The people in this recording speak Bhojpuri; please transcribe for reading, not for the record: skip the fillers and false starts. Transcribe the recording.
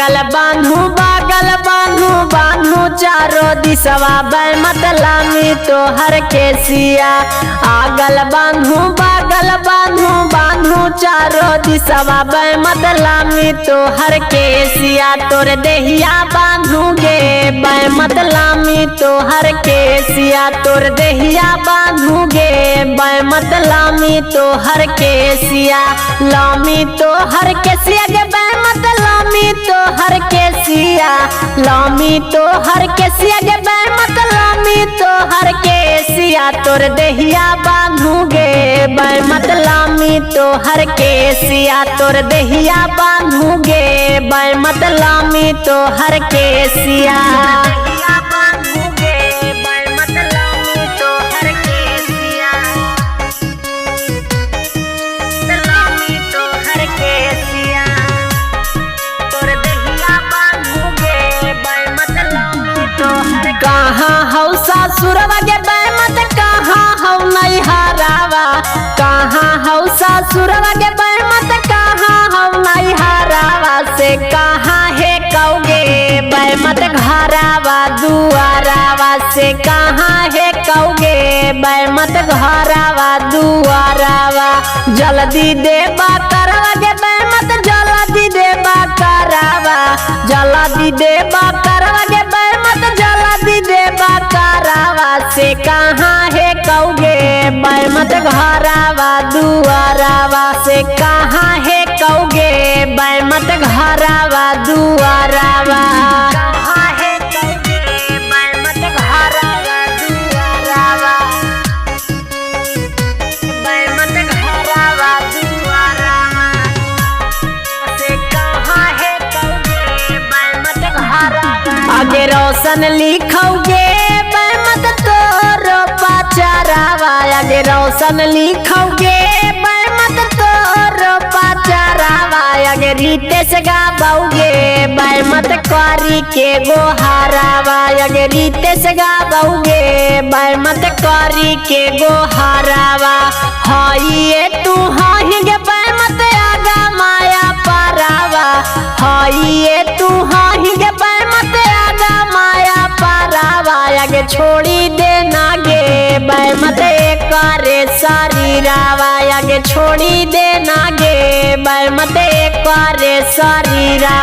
आगल बांधू बागल बांधू बांधू चारों दिशवा मतलामी तोहर केसिया। आगल बांधू बागल बांधू बांधू चारों दिशवा मतलामी तोहर केसिया। तोर देहिया बांधू गे मतलामी तोहर केसिया। तोर देहिया बांधू गे मतलामी तोहर केसिया। लामी तोहर केसिया गे मतलामी तोहर केसिया। लामी तोहर केसिया गे मतलामी तोहर केसिया। तोर देहिया बांधू गे मतलामी तोहर केसिया। तोर देहिया बांधू गे मतलामी तोहर केसिया। कहाँ हौ सासुरवा गे मत कहाँ हौ नैहरावा। कहाँ हौ सासुरवा गे मत कहाँ हौ नैहरावा। से कहाँ है कौगे मत घरावा दुआरावा। से कहाँ है कौगे मत घरावा दुआरावा। जल्दी देबा करवा गे मत जल्दी देबा करावा। जल्दी देबा करवा गे मत जल्दी देबा करावा। से कहाँ है कौगे मत घरावा दुआरावा। से कहाँ है कौगे मत घरावा दुआरावा। कहाँ है कौगे मत घरावा दुआरावा। मत घरावा दुआरावा। से कहाँ है कौगे मत घरावा। आगे रोशन लिखोगे मत तोरो पाचारावा। आगे रोशन लिखोगे मत तोरो पाचारावा। आगे रितेश गाबोगे मत करी के गोहारावा। आगे रितेश गाबोगे मत करी के गोहारावा। हाइए तू हाहि गे मत आगा माया पारावा। हाइए तू हाहि गे मत आगा माया पारावा। आगे छोड़ी देना गे मत करे शरीरावा। आगे छोड़ी देना गे मत करे शरीरा।